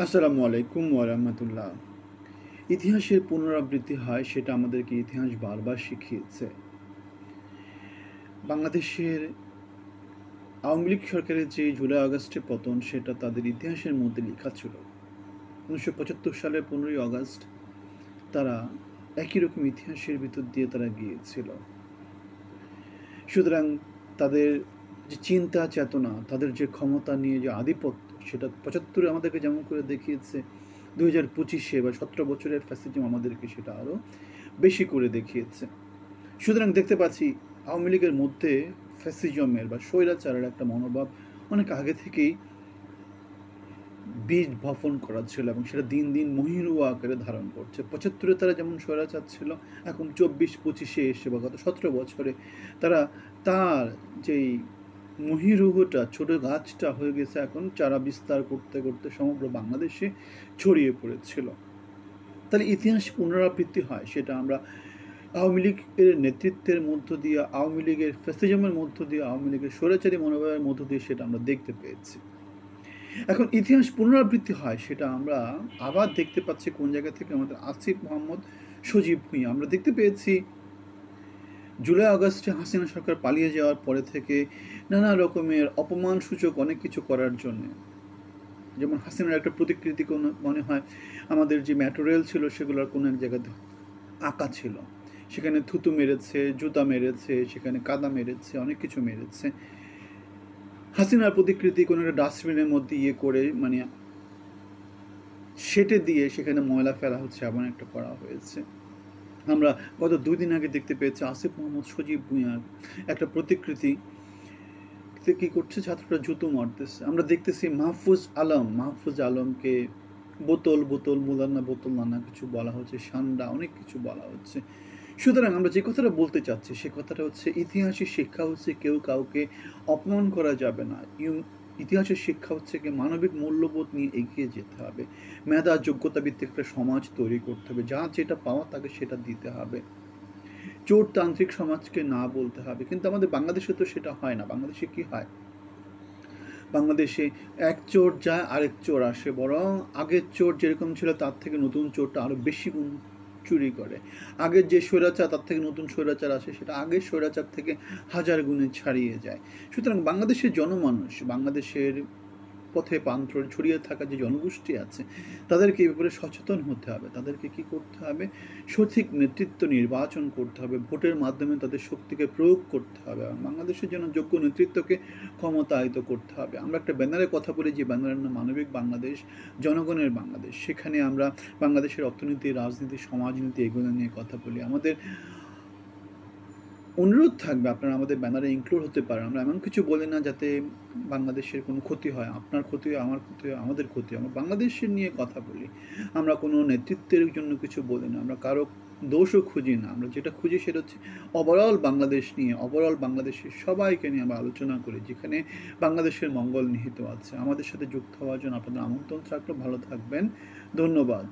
আসসালামু আলাইকুম ওয়া রাহমাতুল্লাহ। ইতিহাসের পুনরাবৃত্তি হয় সেটা আমাদেরকে ইতিহাস বারবার শিখিয়েছে। বাংলাদেশের আওয়ামী লীগ সরকারের যে জুলাই আগস্টে পতন সেটা তাদের ইতিহাসের মধ্যে লেখা ছিল। 1975 সালের 15ই আগস্ট তারা একই রকম ইতিহাসের ভিতর দিয়ে তারা গিয়েছিল। সুতরাং তাদের যে চিন্তা চেতনা, তাদের যে ক্ষমতা নিয়ে যে আধিপত্য সেটা 75-এ আমাদেরকে যেমন করে দেখিয়েছে, 2025-এ বা 17 বছরের ফ্যাসিজম আমাদেরকে সেটা আরও বেশি করে দেখিয়েছে। সুতরাং দেখতে পাচ্ছি আওয়ামী লীগের মধ্যে ফ্যাসিজমের বা স্বৈরাচারের একটা মনোভাব অনেক আগে থেকেই বীজ বপন করা ছিল এবং সেটা দিন দিন মহিরুহ আকারে ধারণ করছে। 75-এ তারা যেমন স্বৈরাচার ছিল, এখন 24-25-এ এসে বা গত 17 বছরে তারা তার যেই মহিরুহটা, ছোট গাছটা হয়ে গেছে এখন চারা বিস্তার করতে করতে সমগ্র বাংলাদেশে ছড়িয়ে পড়েছিল। তাহলে ইতিহাস পুনরাবৃত্তি হয় সেটা আমরা আওয়ামী লীগের নেতৃত্বের মধ্য দিয়ে, আওয়ামী লীগের ফ্যাসিজমের মধ্য দিয়ে, আওয়ামী লীগের স্বৈরাচারী মনোভাবের মধ্য দিয়ে সেটা আমরা দেখতে পেয়েছি। এখন ইতিহাস পুনরাবৃত্তি হয় সেটা আমরা আবার দেখতে পাচ্ছি কোন জায়গা থেকে, আমাদের আসিফ মোহাম্মদ সজীব ভুঁইয়া। আমরা দেখতে পেয়েছি জুলাই আগস্টে হাসিনা সরকার পালিয়ে যাওয়ার পরে থেকে নানা রকমের অপমানসূচক অনেক কিছু করার জন্য, যেমন হাসিনার একটা প্রতিকৃতি কোনো মনে হয় আমাদের যে ম্যাটেরিয়াল ছিল সেগুলোর কোনো এক জায়গাতে আঁকা ছিল, সেখানে থুতু মেরেছে, জুতা মেরেছে, সেখানে কাদা মেরেছে, অনেক কিছু মেরেছে। হাসিনার প্রতিকৃতি কোনো একটা ডাস্টবিনের মধ্যে ইয়ে করে মানে সেটে দিয়ে সেখানে ময়লা ফেলা হচ্ছে, এমন একটা করা হয়েছে। আমরা গত 2 দিন আগে দেখতে পেয়েছি আসিফ মোহাম্মদ সজীব ভুঁইয়ার একটা প্রতিকৃতি কি করছে, ছাত্ররা জুতো মারতেছে। আমরা দেখতেছি মাহফুজ আলমকে বোতল বোতল মুলান্না বোতল নানা কিছু বলা হচ্ছে, সান্ডা অনেক কিছু বলা হচ্ছে। সুতরাং আমরা যে কথাটা বলতে চাচ্ছি সে কথাটা হচ্ছে ইতিহাসের শিক্ষা হচ্ছে কেউ কাউকে অপমান করা যাবে না। ইতিহাসের শিক্ষা হচ্ছে কি মানবিক মূল্যবোধ নিয়ে এগিয়ে যেতে হবে, মেধা যোগ্যতা ভিত্তিক একটা সমাজ তৈরি করতে হবে, যা যেটা পাওয়া তাকে সেটা দিতে হবে, চোরতান্ত্রিক সমাজকে না বলতে হবে। কিন্তু আমাদের বাংলাদেশে তো সেটা হয় না। বাংলাদেশে কি হয়, বাংলাদেশে এক চোর যায় আরেক চোর আসে, বরং আগের চোর যেরকম ছিল তার থেকে নতুন চোরটা আরও বেশি গুণ চুরি করে। আগের যে স্বৈরাচার তার থেকে নতুন স্বৈরাচার আসে, সেটা আগের স্বৈরাচার থেকে হাজার গুণে ছাড়িয়ে যায়। সুতরাং বাংলাদেশের জনমানুষ, বাংলাদেশের পথে প্রান্তরে ছড়িয়ে থাকা যে জনগোষ্ঠী আছে তাদেরকে এই ব্যাপারে সচেতন হতে হবে। তাদেরকে কি করতে হবে, সঠিক নেতৃত্ব নির্বাচন করতে হবে, ভোটের মাধ্যমে তাদের শক্তিকে প্রয়োগ করতে হবে এবং বাংলাদেশের জন্য যোগ্য নেতৃত্বকে ক্ষমতায়িত করতে হবে। আমরা একটা ব্যানারে কথা বলি যে ব্যানারের নাম মানবিক বাংলাদেশ, জনগণের বাংলাদেশ। সেখানে আমরা বাংলাদেশের অর্থনীতি, রাজনীতি, সমাজনীতি এগুলো নিয়ে কথা বলি। আমাদের অনুরোধ থাকবে আপনারা আমাদের ব্যানারে ইনক্লুড হতে পারেন। আমরা এমন কিছু বলি না যাতে বাংলাদেশের কোনো ক্ষতি হয়, আপনার ক্ষতি হয়, আমার ক্ষতি হয়, আমাদের ক্ষতি হয়। আমরা বাংলাদেশের নিয়ে কথা বলি। আমরা কোনো নেতৃত্বের জন্য কিছু বলি না, আমরা কারো দোষও খুঁজি না। আমরা যেটা খুঁজি সেটা হচ্ছে ওভারঅল বাংলাদেশ নিয়ে, ওভারঅল বাংলাদেশের সবাইকে নিয়ে আমরা আলোচনা করি, যেখানে বাংলাদেশের মঙ্গল নিহিত আছে। আমাদের সাথে যুক্ত হওয়ার জন্য আপনাদের আমন্ত্রণ থাকলো। ভালো থাকবেন, ধন্যবাদ।